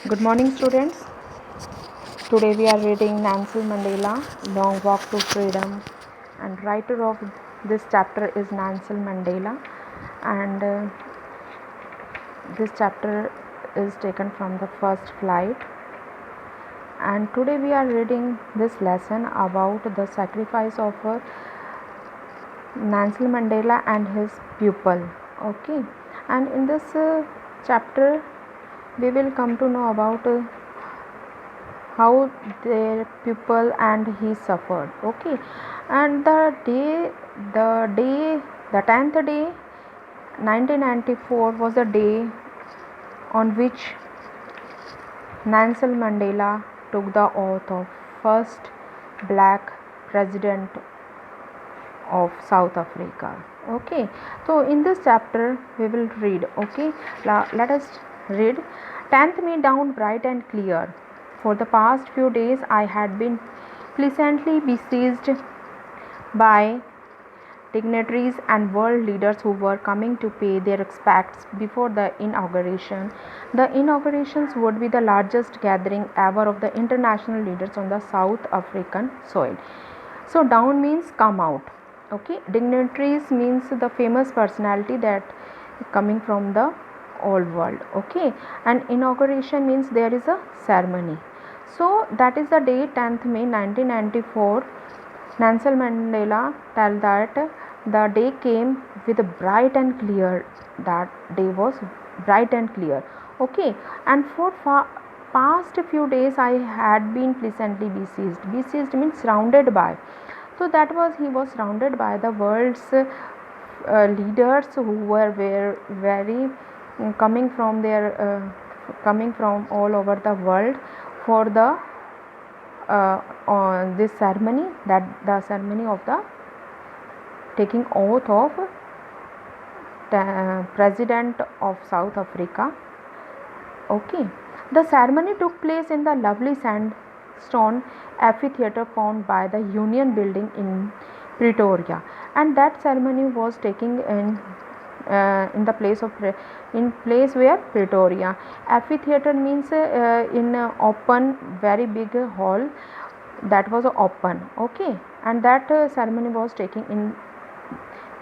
Good morning, students. Today we are reading Nelson Mandela, Long Walk to Freedom, and writer of this chapter is Nelson Mandela, and this chapter is taken from the first flight. And today we are reading this lesson about the sacrifice of Nelson Mandela and his pupil. Okay, and in this chapter we will come to know about how their pupil and he suffered. Okay, and the 10th day 1994 was the day on which Nelson Mandela took the oath of first black president of South Africa. Okay, so in this chapter we will read. Okay, let us read. 10th May dawned bright and clear. For the past few days I had been pleasantly besieged by dignitaries and world leaders who were coming to pay their respects before the inauguration. The inaugurations would be the largest gathering ever of the international leaders on the South African soil. So down means come out. Okay, dignitaries means the famous personality that coming from the old world. Okay, and inauguration means there is a ceremony. So that is the day 10th May 1994. Nelson Mandela tell that the day came with bright and clear. That day was bright and clear. Okay, and for past few days I had been pleasantly besieged. Besieged means surrounded by. So that was he was surrounded by the world's leaders who were very coming from all over the world for the on this ceremony, that the ceremony of the taking oath of president of South Africa. Okay, the ceremony took place in the lovely sandstone amphitheater found by the Union Building in Pretoria, and that ceremony was taking in the place where Pretoria. Amphitheater means in open, very big hall that was open. Okay, and that ceremony was taking in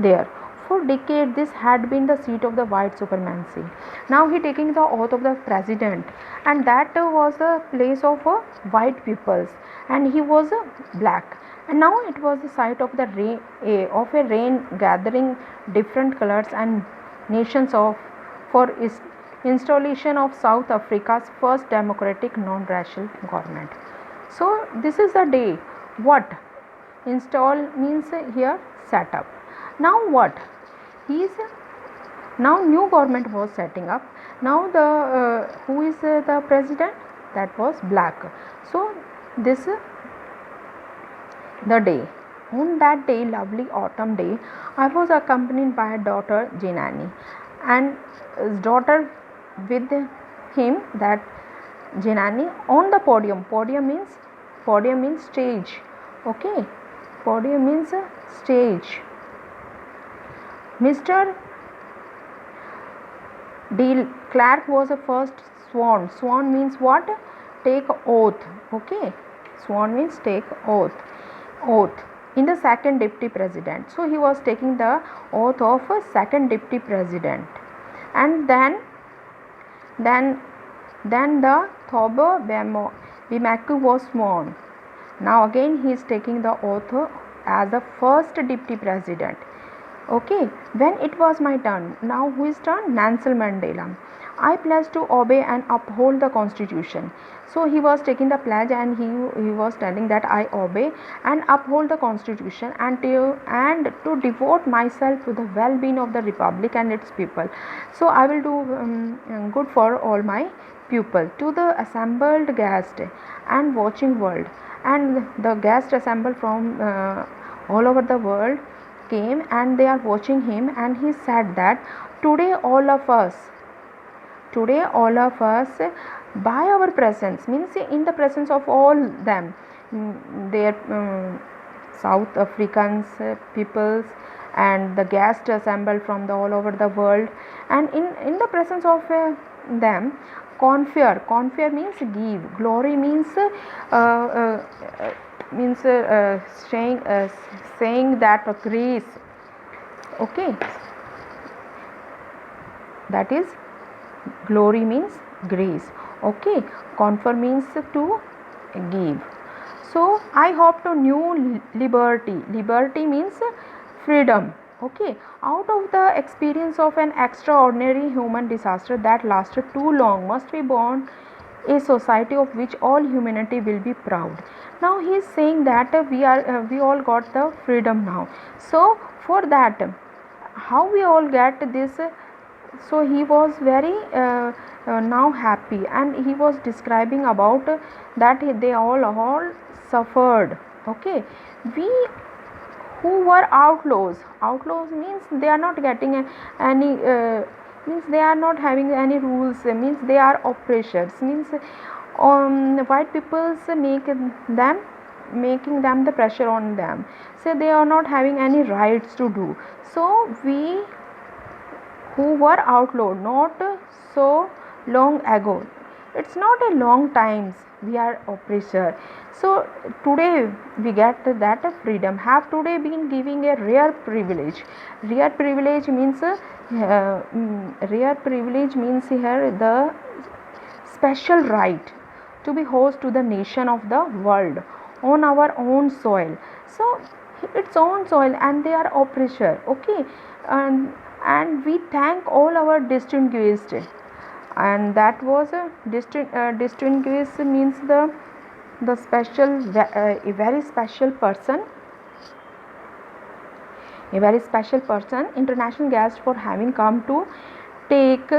there. For decades this had been the seat of the white supremacy. Now he taking the oath of the president, and that was a place of white peoples, and he was black, and now it was the site of the rain gathering different colors and nations of for installation of South Africa's first democratic non-racial government. So this is the day. What install means here set up. Now what he is now new government was setting up. Now the who is the president, that was black. So this the day. On that day, lovely autumn day, I was accompanied by daughter Janani and his daughter with him, that Janani, on the podium. Podium means stage. Okay, podium means stage. Mr. De Klerk was the first sworn. Sworn means what? Take oath. Okay, sworn means take oath. Oath in the second deputy president. So he was taking the oath of a second deputy president, and then the Thabo Mbeki was sworn. Now again he is taking the oath as the first deputy president. Okay, when it was my turn, now who is turn? Nelson Mandela. I pledge to obey and uphold the constitution. So he was taking the pledge, and he was telling that I obey and uphold the constitution, and to devote myself to the well-being of the republic and its people. So I will do good for all my pupil. To the assembled guest and watching world, and the guests assembled from all over the world came, and they are watching him, and he said that today all of us by our presence, means in the presence of all them, their South Africans peoples and the guests assembled from the all over the world, and in the presence of them Confer means give. Glory means means saying saying that grace. Okay, that is glory means grace. Okay, confer means to give. So I hope to new liberty. Liberty means freedom. Okay, out of the experience of an extraordinary human disaster that lasted too long must be born a society of which all humanity will be proud. Now he is saying that we all got the freedom now. So for that, how we all get this? So he was very now happy, and he was describing about that they all suffered. Okay, we who were outlaws means they are not getting any means they are not having any rules, means they are oppressors, means white peoples making them the pressure on them, so they are not having any rights to do. So we who were outlawed not so long ago, it's not a long times we are oppressor. So today we get that freedom have today been giving a rare privilege. Rare privilege means here the special right to be host to the nation of the world on our own soil. So its own soil, and they are oppressor. Okay, and we thank all our distinguished, and that was a distinguished means the special a very special person, international guest, for having come to take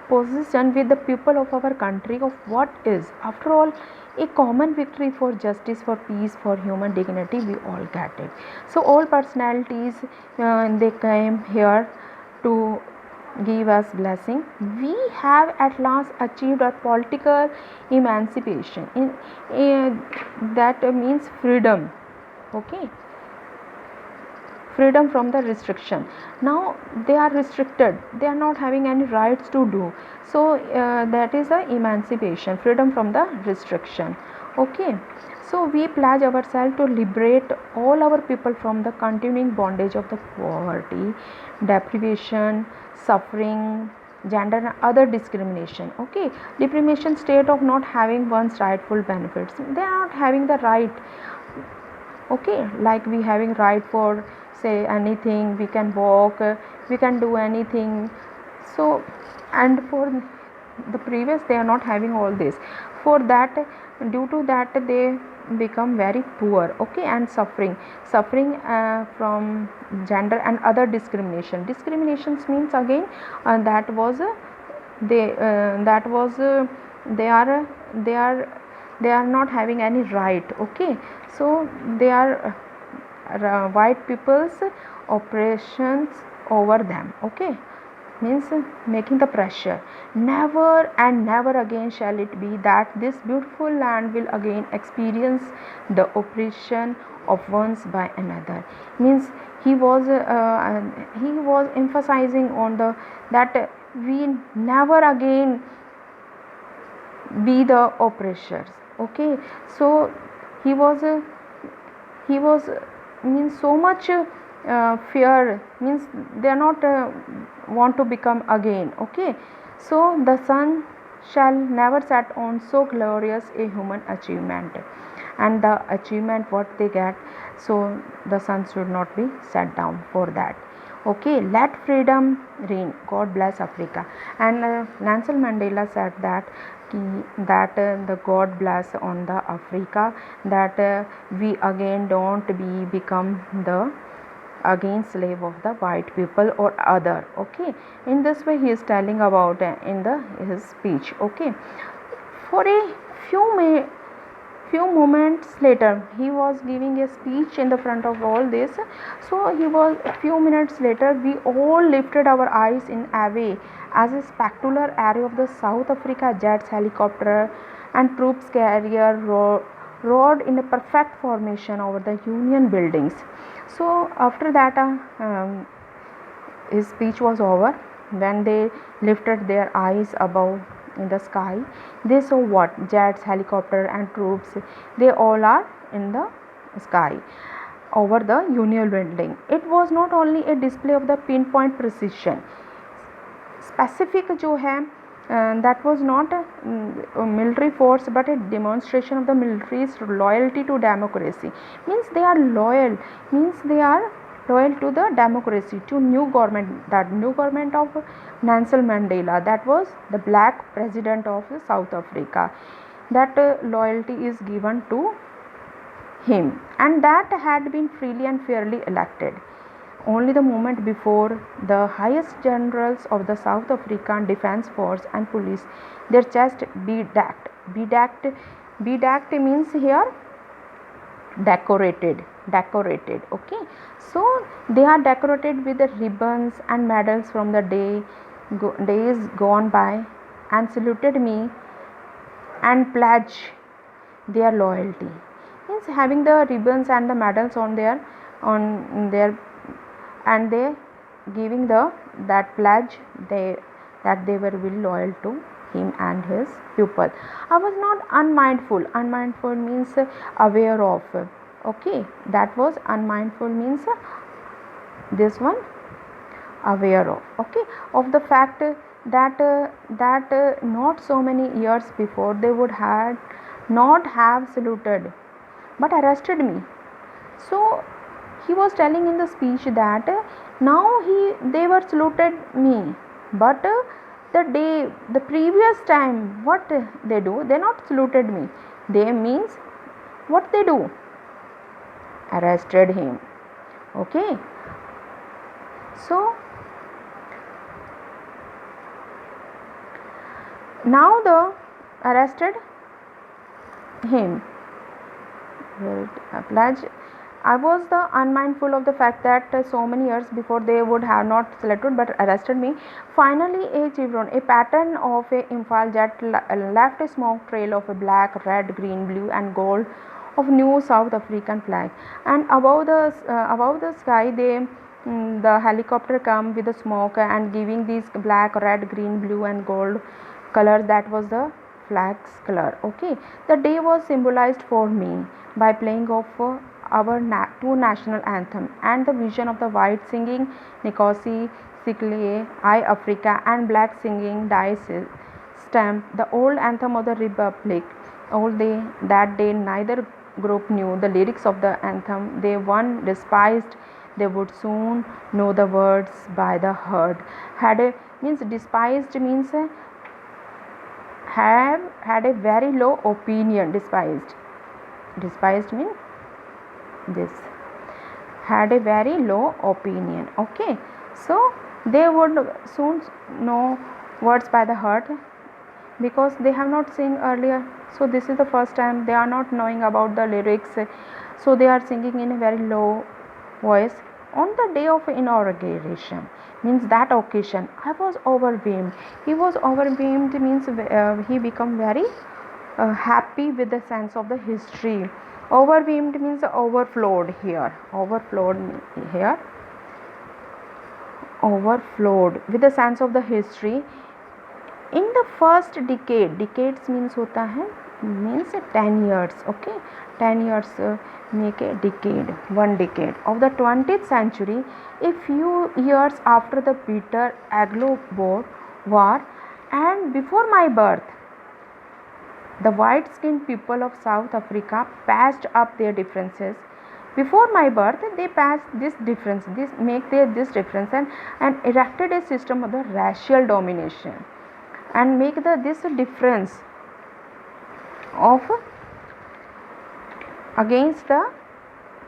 position with the people of our country of what is after all a common victory for justice, for peace, for human dignity. We all get it. So all personalities they came here to give us blessing. We have at last achieved our political emancipation that means freedom. Okay, freedom from the restriction. Now they are restricted, they are not having any rights to do. So that is a emancipation, freedom from the restriction. Okay, so we pledge ourselves to liberate all our people from the continuing bondage of the poverty, deprivation, suffering, gender and other discrimination. Okay, deprivation state of not having one's rightful benefits, they are not having the right. Okay, like we having right for say anything, we can walk, we can do anything. So and for the previous they are not having all this. For that, due to that they become very poor. Okay, and suffering from gender and other discriminations means again that was they are not having any right. Okay, so they are white people's oppressions over them. Okay, means making the pressure. Never and never again shall it be that this beautiful land will again experience the oppression of ones by another. Means he was emphasizing on the that we never again be the oppressors. Okay, so he was means so much fear, means they are not want to become again. Okay, so the sun shall never set on so glorious a human achievement, and the achievement what they get, so the sun should not be set down for that. Okay, let freedom reign, God bless Africa. And Nelson Mandela said that the God bless on the Africa, that we again don't become the again slave of the white people or other. Okay, in this way he is telling about in his speech. Okay, for a few moments later he was giving a speech in the front of all this. So he was a few minutes later we all lifted our eyes in awe as a spectacular array of the South Africa jets, helicopter and troops carrier roared in a perfect formation over the Union buildings. So after that his speech was over, when they lifted their eyes above in the sky, they saw what? Jets, helicopter and troops. They all are in the sky over the Union building. It was not only a display of the pinpoint precision. Specific जो है that was not a military force but a demonstration of the military's loyalty to democracy. Means they are loyal, means they are loyal to the democracy, to new government, that new government of Nelson Mandela, that was the black president of South Africa. That loyalty is given to him, and that had been freely and fairly elected. Only the moment before, the highest generals of the South African Defence Force and police, their chest bedecked. Bedecked means here decorated. Okay, so they are decorated with the ribbons and medals from the days gone by, and saluted me and pledged their loyalty. Means having the ribbons and the medals on their and they giving that pledge that they were really loyal to him and his pupil. I was not unmindful. Unmindful means aware of. Okay, that was unmindful means this one aware of. Okay, of the fact that not so many years before they would have not have saluted but arrested me. So he was telling in the speech that now they were saluted me, but the previous time what they do, they not saluted me. They means what they do, arrested him. Okay, so now the arrested him. Pledge. I was the unmindful of the fact that so many years before they would have not saluted but arrested me. Finally, a chevron, a pattern of a Imphal jet left a smoke trail of a black, red, green, blue and gold of new South African flag. And above the sky, the helicopter come with the smoke and giving these black, red, green, blue and gold colors. That was the flag's color. Okay, the day was symbolized for me by playing of our two national anthem and the vision of the white singing Nkosi Sikelel' I Africa and black singing Die Stamp, the old anthem of the Republic. That day neither group knew the lyrics of the anthem. They one despised, they would soon know the words by the heart. Means despised means had a very low opinion. Despised means this, had a very low opinion. Okay, so they would soon know words by the heart because they have not seen earlier. So this is the first time they are not knowing about the lyrics, so they are singing in a very low voice. On the day of inauguration, means that occasion, I was overwhelmed. He was overwhelmed means he become very happy with the sense of the history. Overwhelmed means overflowed here. Overflowed with the sense of the history. In the first decade, decades means hota hai, means 10 years. Okay, 10 years make a decade, one decade of the 20th century. A few years after the bitter Anglo-Boer War and before my birth, the white-skinned people of South Africa patched up their differences. Before my birth, they patched this difference, this difference and erected a system of the racial domination and make this difference of against the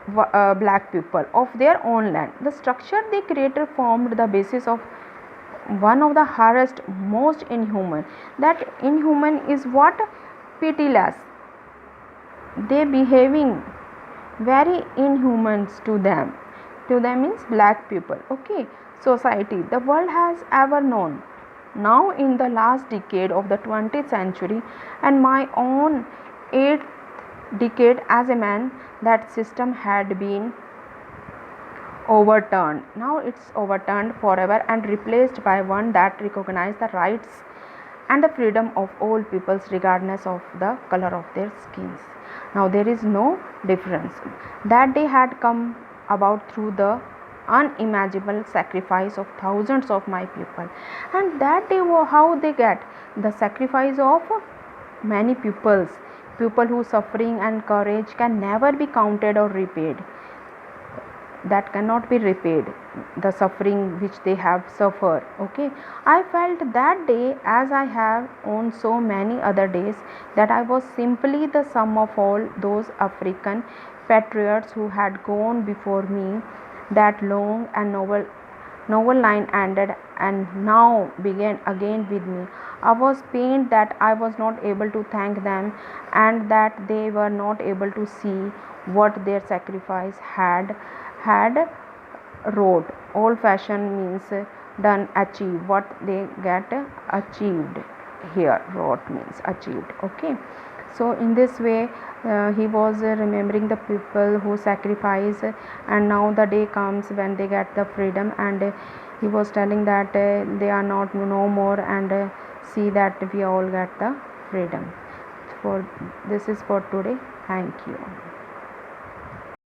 black people of their own land. The structure they created formed the basis of one of the hardest, most inhuman. That inhuman is what? Pitiless. They behaving very inhuman to them. To them means black people. Okay, society the world has ever known. Now in the last decade of the 20th century and my own 8th decade as a man, that system had been overturned. Now it's overturned forever and replaced by one that recognizes the rights and the freedom of all peoples regardless of the color of their skins. Now there is no difference. That day had come about through the unimaginable sacrifice of thousands of my people. And that day, how they get the sacrifice of many peoples, people whose suffering and courage can never be counted or repaid. That cannot be repaid, the suffering which they have suffered. Okay, I felt that day, as I have on so many other days, that I was simply the sum of all those African patriots who had gone before me. That long and novel line ended and now began again with me. I was pained that I was not able to thank them, and that they were not able to see what their sacrifice had wrought. Old fashioned means done, achieve. What they get achieved here, wrought means achieved. Okay, so in this way he was remembering the people who sacrifice, and now the day comes when they get the freedom, and he was telling that they are not no more, and see that we all get the freedom. For this is for today. Thank you.